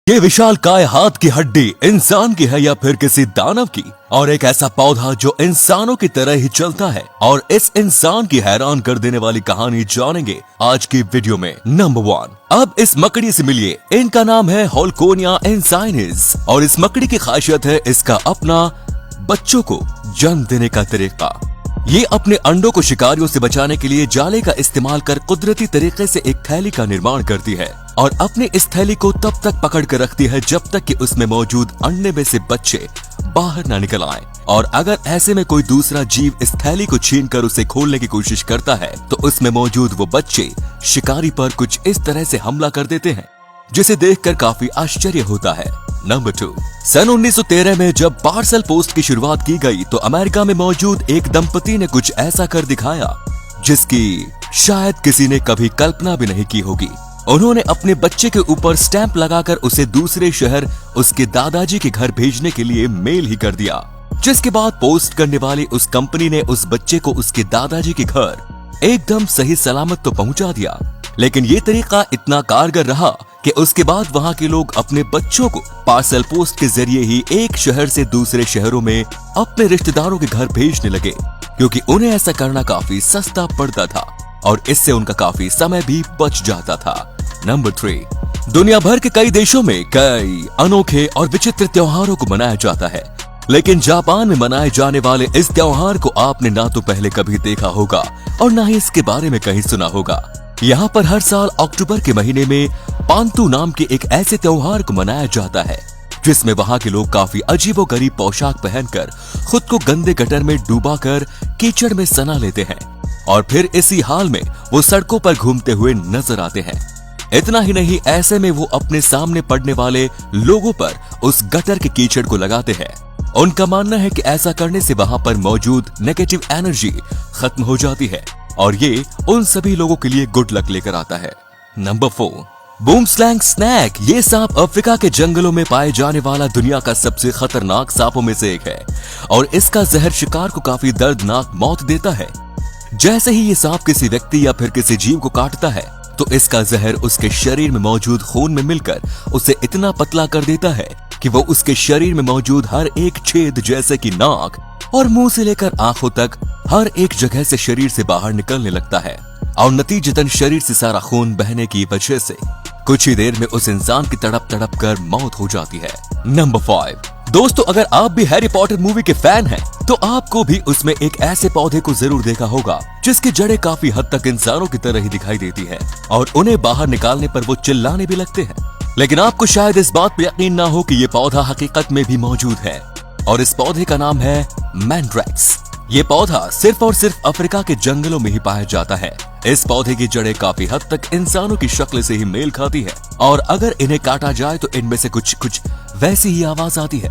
ये विशाल काय हाथ की हड्डी इंसान की है या फिर किसी दानव की? और एक ऐसा पौधा जो इंसानों की तरह ही चलता है और इस इंसान की हैरान कर देने वाली कहानी जानेंगे आज की वीडियो में। नंबर 1, अब इस मकड़ी से मिलिए। इनका नाम है होल्कोनिया इंसाइनिस और इस मकड़ी की खासियत है इसका अपना बच्चों को जन्म देने का तरीका। ये अपने अंडों को शिकारियों से बचाने के लिए जाले का इस्तेमाल कर कुदरती तरीके से एक थैली का निर्माण करती है और अपने इस थैली को तब तक पकड़ कर रखती है जब तक कि उसमें मौजूद अंडे में से बच्चे बाहर ना निकल आए। और अगर ऐसे में कोई दूसरा जीव इस थैली को छीनकर उसे खोलने की कोशिश करता है तो उसमें मौजूद वो बच्चे शिकारी पर कुछ इस तरह से हमला कर देते हैं जिसे देखकर काफी आश्चर्य होता है। नंबर 2, सन 1913 में जब पार्सल पोस्ट की शुरुआत की गई तो अमेरिका में मौजूद एक दंपति ने कुछ ऐसा कर दिखाया जिसकी शायद किसी ने कभी कल्पना भी नहीं की होगी। उन्होंने अपने बच्चे के ऊपर स्टैंप लगाकर उसे दूसरे शहर उसके दादाजी के घर भेजने के लिए मेल ही कर दिया, जिसके बाद पोस्ट करने वाली उस कंपनी ने उस बच्चे को उसके दादाजी के घर एकदम सही सलामत तो पहुंचा दिया। लेकिन ये तरीका इतना कारगर रहा कि उसके बाद वहां के लोग अपने बच्चों को पार्सल पोस्ट के जरिए ही एक शहर से दूसरे शहरों में अपने रिश्तेदारों के घर भेजने लगे, क्योंकि उन्हें ऐसा करना काफी सस्ता पड़ता था और इससे उनका काफी समय भी बच जाता था। नंबर 3, दुनिया भर के कई देशों में कई अनोखे और विचित्र त्योहारों को मनाया जाता है, लेकिन जापान में मनाए जाने वाले इस त्योहार को आपने ना तो पहले कभी देखा होगा और ना ही इसके बारे में कहीं सुना होगा। यहाँ पर हर साल अक्टूबर के महीने में पांतु नाम के एक ऐसे त्योहार को मनाया जाता है जिसमें वहाँ के लोग काफी अजीबोगरीब पोशाक पहनकर खुद को गंदे गटर में डूबाकर कीचड़ में सना लेते हैं और फिर इसी हाल में वो सड़कों पर घूमते हुए नजर आते हैं। इतना ही नहीं, ऐसे में वो अपने सामने पड़ने वाले लोगों पर उस गटर के कीचड़ को लगाते हैं। उनका मानना है कि ऐसा करने से वहाँ पर मौजूद नेगेटिव एनर्जी खत्म हो जाती है और ये उन सभी लोगों के लिए गुड लक लेकर आता है। Number 4, boomslang snake. ये सांप अफ्रीका के जंगलों में पाए जाने वाला दुनिया का सबसे खतरनाक सांपों में से एक है और इसका जहर शिकार को काफी दर्दनाक मौत देता है। जैसे ही ये सांप किसी व्यक्ति या फिर किसी जीव को काटता है तो इसका जहर उसके शरीर में मौजूद खून में मिलकर उसे इतना पतला कर देता है कि वो उसके शरीर में मौजूद हर एक छेद जैसे कि नाक और मुंह से लेकर आंखों तक हर एक जगह से शरीर से बाहर निकलने लगता है और नतीजतन शरीर से सारा खून बहने की वजह से कुछ ही देर में उस इंसान की तड़प तड़प कर मौत हो जाती है। नंबर 5, दोस्तों अगर आप भी हैरी पॉटर मूवी के फैन हैं तो आपको भी उसमें एक ऐसे पौधे को जरूर देखा होगा जिसकी जड़ें काफी हद तक इंसानों की तरह ही दिखाई देती है और उन्हें बाहर निकालने पर वो चिल्लाने भी लगते हैं। लेकिन आपको शायद इस बात पर यकीन ना हो कि ये पौधा हकीकत में भी मौजूद है और इस पौधे का नाम है मैंड्रैक्स। ये पौधा सिर्फ और सिर्फ अफ्रीका के जंगलों में ही पाया जाता है। इस पौधे की जड़ें काफी हद तक इंसानों की शक्ल से ही मेल खाती है और अगर इन्हें काटा जाए तो इनमें से कुछ वैसी ही आवाज आती है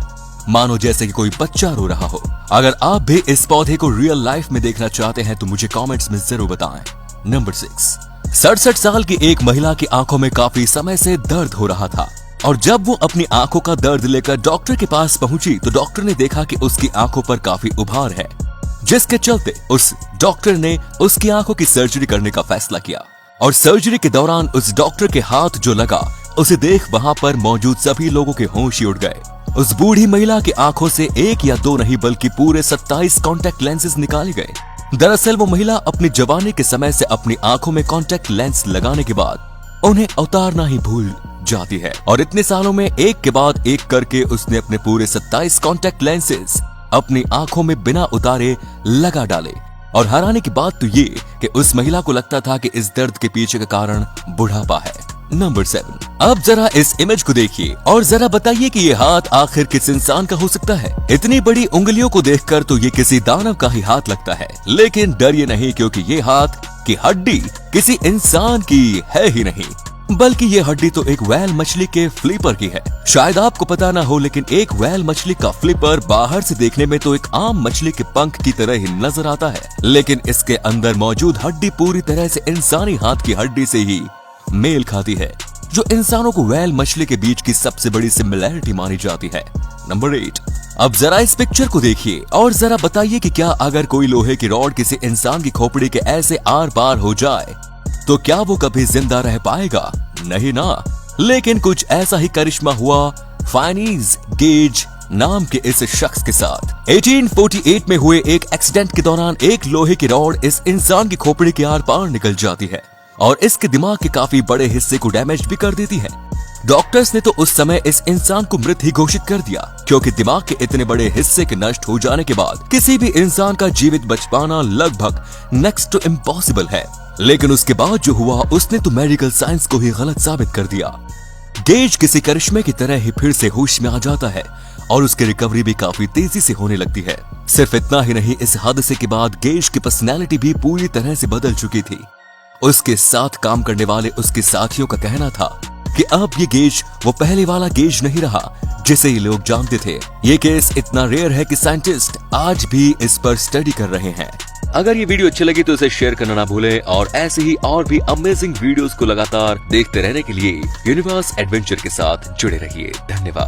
मानो जैसे कि कोई बच्चा रो रहा हो। अगर आप भी इस पौधे को रियल लाइफ में देखना चाहते हैं तो मुझे कमेंट्स में जरूर बताएं। नंबर 6, 67 साल की एक महिला की आंखों में काफी समय से दर्द हो रहा था और जब वो अपनी आंखों का दर्द लेकर डॉक्टर के पास पहुंची तो डॉक्टर ने देखा कि उसकी आंखों पर काफी उभार है, जिसके चलते उस डॉक्टर ने उसकी आंखों की सर्जरी करने का फैसला किया। और सर्जरी के दौरान उस डॉक्टर के हाथ जो लगा उसे देख वहां पर मौजूद सभी लोगों के होश ही उड़ गए। उस बूढ़ी महिला की आंखों से 1 या 2 नहीं बल्कि पूरे 27 कॉन्टैक्ट लेंसेज निकाले गए। दरअसल वो महिला अपनी जवानी के समय से अपनी आंखों में कॉन्टैक्ट लेंस लगाने के बाद उन्हें उतारना ही भूल जाती है और इतने सालों में एक के बाद एक करके उसने अपने पूरे 27 कॉन्टैक्ट लेंसेज अपनी आंखों में बिना उतारे लगा डाले। और हैरानी की बात तो ये कि उस महिला को लगता था कि इस दर्द के पीछे का कारण बुढ़ापा है। नंबर 7, अब जरा इस इमेज को देखिए और जरा बताइए कि ये हाथ आखिर किस इंसान का हो सकता है। इतनी बड़ी उंगलियों को देखकर तो ये किसी दानव का ही हाथ लगता है, लेकिन डरिए नहीं क्योंकि ये हाथ की हड्डी किसी इंसान की है ही नहीं बल्कि ये हड्डी तो एक व्हेल मछली के फ्लिपर की है। शायद आपको पता ना हो लेकिन एक व्हेल मछली का फ्लिपर बाहर से देखने में तो एक आम मछली के पंख की तरह ही नजर आता है, लेकिन इसके अंदर मौजूद हड्डी पूरी तरह से इंसानी हाथ की हड्डी से ही मेल खाती है, जो इंसानों को व्हेल मछली के बीच की सबसे बड़ी सिमिलैरिटी मानी जाती है। नंबर 8, अब जरा इस पिक्चर को देखिए और जरा बताइए कि क्या अगर कोई लोहे की रॉड किसी इंसान की खोपड़ी के ऐसे आर पार हो जाए तो क्या वो कभी जिंदा रह पाएगा? नहीं ना। लेकिन कुछ ऐसा ही करिश्मा हुआ फाइनीज गेज नाम के इस शख्स के साथ। 1848 में हुए एक एक्सीडेंट के दौरान एक लोहे की रॉड इस इंसान की खोपड़ी के आर पार निकल जाती है और इसके दिमाग के काफी बड़े हिस्से को डैमेज भी कर देती है। डॉक्टर्स ने तो उस समय इस इंसान को मृत ही घोषित कर दिया, क्योंकि दिमाग के इतने बड़े हिस्से के नष्ट हो जाने के बाद किसी भी इंसान का जीवित बच पाना लगभग नेक्स्ट टू इम्पॉसिबल है। लेकिन उसके बाद जो हुआ उसने तो मेडिकल साइंस को ही गलत साबित कर दिया। गेज किसी करिश्मे की तरह ही फिर से होश में आ जाता है और उसकी रिकवरी भी काफी तेजी से होने लगती है। सिर्फ इतना ही नहीं, इस हादसे के बाद गेज की पर्सनैलिटी भी पूरी तरह से बदल चुकी थी। उसके साथ काम करने वाले उसके साथियों का कहना था कि अब ये गेज वो पहले वाला गेज नहीं रहा जिसे ये लोग जानते थे। ये केस इतना रेयर है कि साइंटिस्ट आज भी इस पर स्टडी कर रहे हैं। अगर ये वीडियो अच्छी लगी तो इसे शेयर करना ना भूलें और ऐसे ही और भी अमेजिंग वीडियोस को लगातार देखते रहने के लिए यूनिवर्स एडवेंचर के साथ जुड़े रहिए। धन्यवाद।